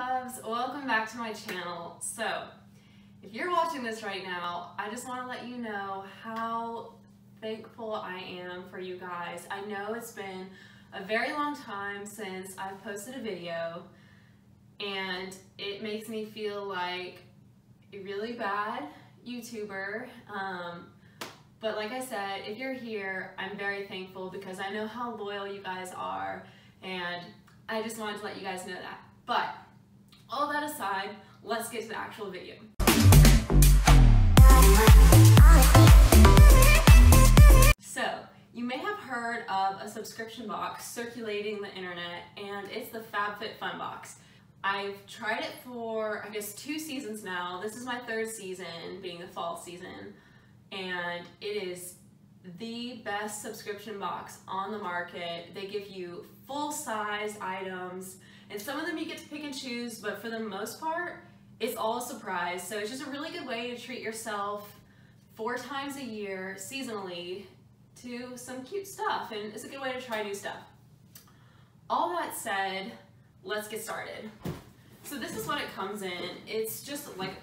loves, welcome back to my channel. So if you're watching this right now, I just want to let you know how thankful I am for you guys. I know it's been a very long time since I've posted a video, and it makes me feel like a really bad YouTuber. But like I said, if you're here, I'm very thankful because I know how loyal you guys are, and I just wanted to let you guys know that. But all that aside, let's get to the actual video. So, you may have heard of a subscription box circulating the internet, and it's the Fab Fit Fun Box. I've tried it for, I guess, 2 seasons now. This is my 3rd season, being the fall season, and it is the best subscription box on the market. They give you full-size items, and some of them you get to pick and choose, but for the most part, it's all a surprise. So it's just a really good way to treat yourself 4 times a year, seasonally, to some cute stuff, and it's a good way to try new stuff. All that said, let's get started. So this is what it comes in. It's just like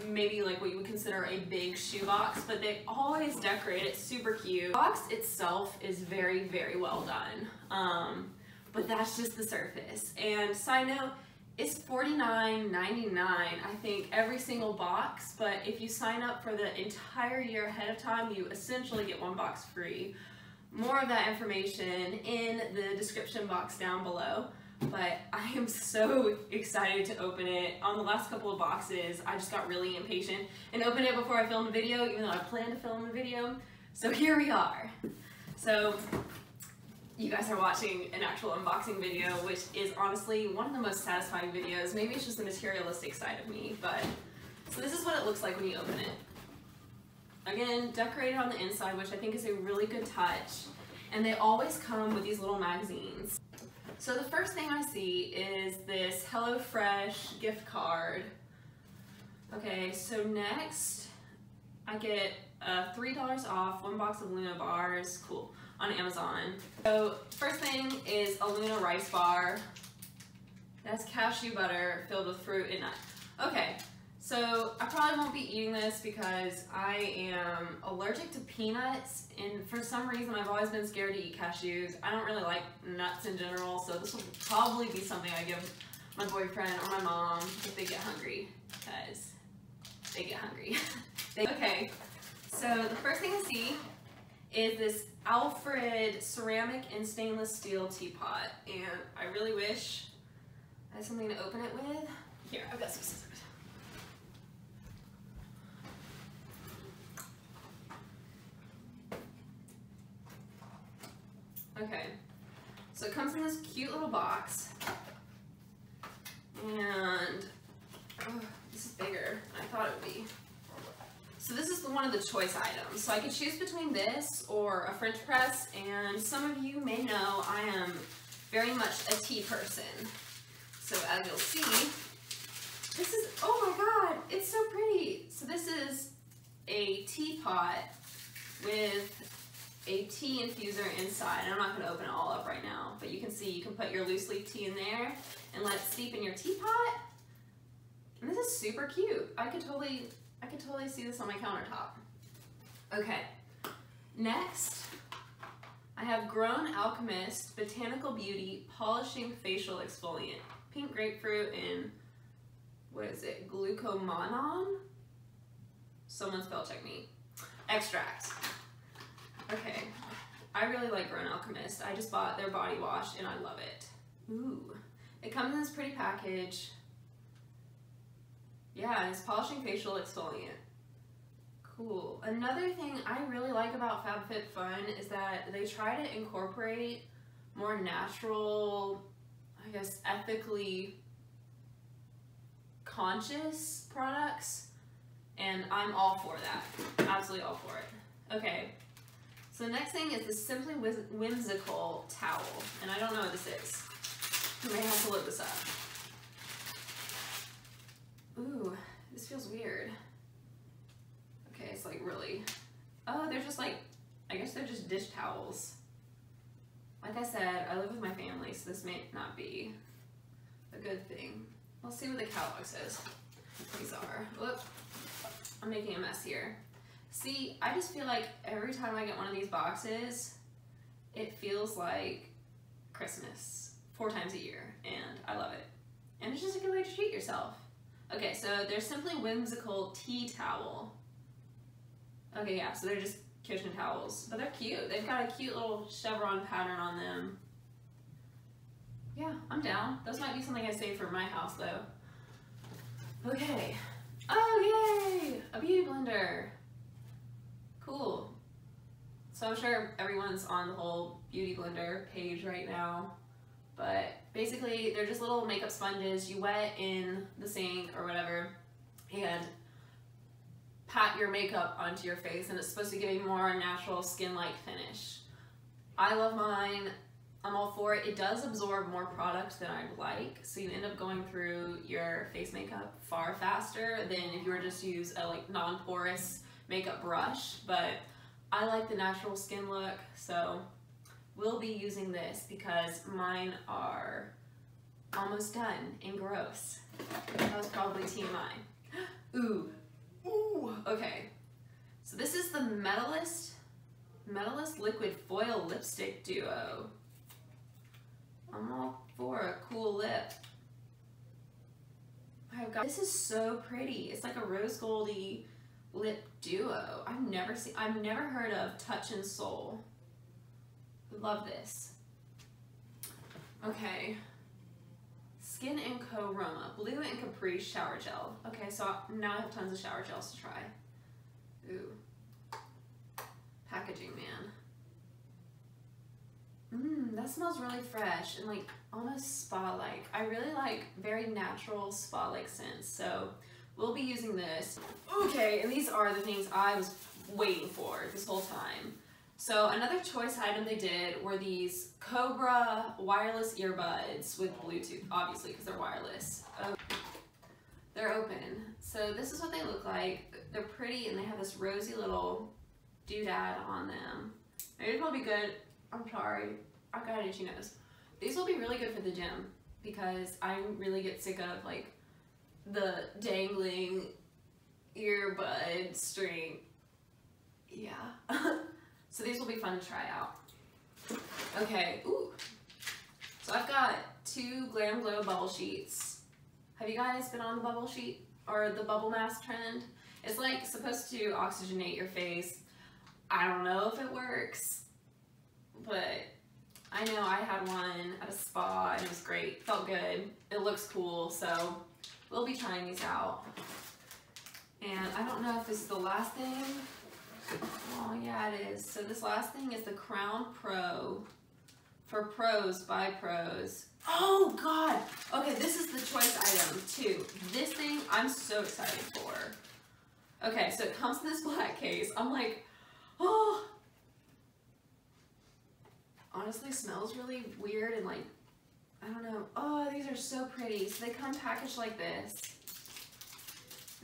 maybe like what you would consider a big shoe box, but they always decorate it super cute. The box itself is very, very well done, but that's just the surface. And side note, it's $49.99, I think, every single box, but if you sign up for the entire year ahead of time, you essentially get 1 box free. More of that information in the description box down below. But I am so excited to open it. On the last couple of boxes, I just got really impatient and opened it before I filmed a video, even though I planned to film a video. So here we are. So you guys are watching an actual unboxing video, which is honestly one of the most satisfying videos. Maybe it's just the materialistic side of me, but so this is what it looks like when you open it. Again, decorated on the inside, which I think is a really good touch. And they always come with these little magazines. So the first thing I see is this HelloFresh gift card. Okay, so next I get $3 off 1 box of Luna bars, cool, on Amazon. So first thing is a Luna rice bar. That's cashew butter filled with fruit and nut. Okay, so I probably won't be eating this because I am allergic to peanuts, and for some reason I've always been scared to eat cashews. I don't really like nuts in general, so this will probably be something I give my boyfriend or my mom if they get hungry, because they get hungry. Okay, so the first thing I see is this Alfred ceramic and stainless steel teapot, and I really wish I had something to open it with. Here, I've got some scissors. Okay, so it comes in this cute little box, and oh, this is bigger than I thought it would be. So this is one of the choice items. So I could choose between this or a French press, and some of you may know I am very much a tea person. So as you'll see, this is, oh my god, it's so pretty. So this is a teapot with a tea infuser inside. I'm not going to open it all up right now, but you can see you can put your loose leaf tea in there and let it steep in your teapot. And this is super cute. I could totally see this on my countertop. Okay, next I have Grown Alchemist Botanical Beauty Polishing Facial Exfoliant. Pink grapefruit and what is it? Glucomannan? Someone spell check me. Extract. Okay, I really like Grown Alchemist. I just bought their body wash and I love it. Ooh, it comes in this pretty package. Yeah, it's polishing facial exfoliant. Cool. Another thing I really like about Fab Fit Fun is that they try to incorporate more natural, I guess, ethically conscious products, and I'm all for that. Absolutely all for it. Okay. So the next thing is this Simply Whimsical towel, and I don't know what this is. I may have to look this up. Ooh, this feels weird. Okay, it's like really, oh, they're just like, I guess they're just dish towels. Like I said, I live with my family, so this may not be a good thing. Let's see what the catalog says. These are, whoop, I'm making a mess here. See, I just feel like every time I get one of these boxes, it feels like Christmas 4 times a year, and I love it. And it's just a good way to treat yourself. Okay, so they're Simply Whimsical Tea Towel. Okay, yeah, so they're just kitchen towels, but they're cute. They've got a cute little chevron pattern on them. Yeah, I'm down. Those might be something I save for my house though. Okay. Oh, yay! A beauty blender. Cool. So I'm sure everyone's on the whole beauty blender page right now, but basically they're just little makeup sponges you wet in the sink or whatever and pat your makeup onto your face, and it's supposed to give you more natural skin-like finish. I love mine. I'm all for it. It does absorb more product than I'd like, so you end up going through your face makeup far faster than if you were just to use a non-porous makeup brush, but I like the natural skin look, so we'll be using this because mine are almost done and gross. That was probably TMI. Ooh, okay. So this is the Metalist Liquid Foil Lipstick Duo. I'm all for a cool lip. This is so pretty. It's like a rose goldy lip duo. I've never heard of Touch and Soul. Love this. Okay. Skin and Co. Roma Blue and Capri Shower Gel. Okay, so now I have tons of shower gels to try. Ooh. Packaging, man. That smells really fresh and almost spa-like. I really like very natural spa-like scents, so we'll be using this. Okay, and these are the things I was waiting for this whole time. So another choice item they did were these Cobra wireless earbuds with Bluetooth, obviously because they're wireless. They're open. So this is what they look like. They're pretty and they have this rosy little doodad on them. These will be good. I'm sorry, I got an itchy nose. These will be really good for the gym because I really get sick of the dangling earbud string. Yeah. So these will be fun to try out. Okay, ooh. So I've got 2 Glam Glow bubble sheets. Have you guys been on the bubble sheet or the bubble mask trend? It's supposed to oxygenate your face. I don't know if it works, but I know I had one at a spa and it was great. Felt good. It looks cool, so we'll be trying these out. And I don't know if this is the last thing. Oh yeah, it is. So this last thing is the Crown Pro for pros by pros. Oh God. Okay, this is the choice item too. This thing I'm so excited for. Okay, so it comes in this black case. I'm like, oh. Honestly, smells really weird and I don't know. Oh, these are so pretty. So they come packaged like this.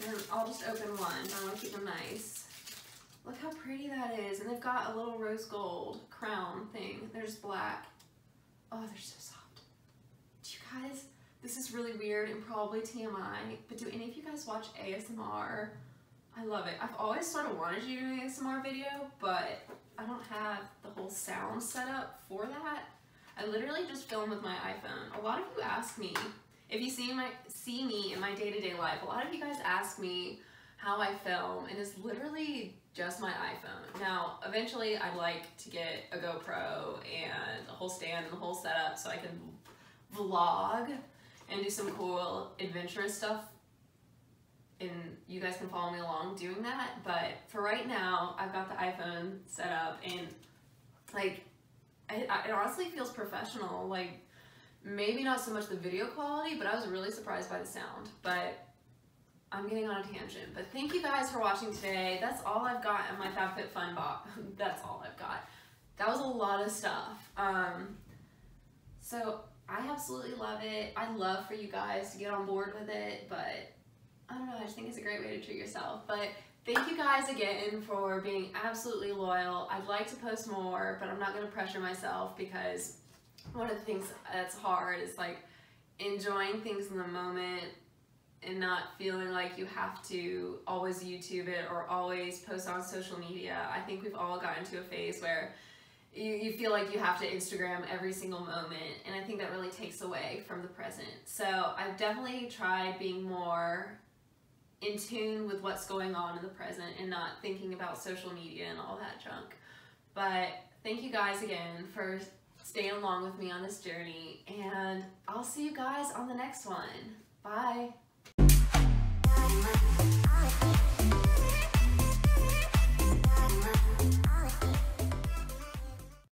And I'll just open one. I want to keep them nice. Look how pretty that is. And they've got a little rose gold crown thing. They're just black. Oh, they're so soft. Do you guys, this is really weird and probably TMI, but do any of you guys watch ASMR? I love it. I've always sort of wanted to do an ASMR video, but I don't have the whole sound set up for that. I literally just film with my iPhone. A lot of you ask me, if you see me in my day-to-day life, a lot of you guys ask me how I film, and it's literally just my iPhone. Now, eventually I'd like to get a GoPro and a whole stand and the whole setup so I can vlog and do some cool adventurous stuff, and you guys can follow me along doing that. But for right now, I've got the iPhone set up, and it honestly feels professional. Maybe not so much the video quality, but I was really surprised by the sound. But I'm getting on a tangent. But thank you guys for watching today. That's all I've got in my Fab Fit Fun Box. That's all I've got. That was a lot of stuff. So I absolutely love it. I'd love for you guys to get on board with it, but I don't know, I just think it's a great way to treat yourself. But thank you guys again for being absolutely loyal. I'd like to post more, but I'm not gonna pressure myself because one of the things that's hard is enjoying things in the moment and not feeling like you have to always YouTube it or always post on social media. I think we've all gotten to a phase where you feel like you have to Instagram every single moment, and I think that really takes away from the present. So I've definitely tried being more in tune with what's going on in the present and not thinking about social media and all that junk. But thank you guys again for staying along with me on this journey, and I'll see you guys on the next one. Bye.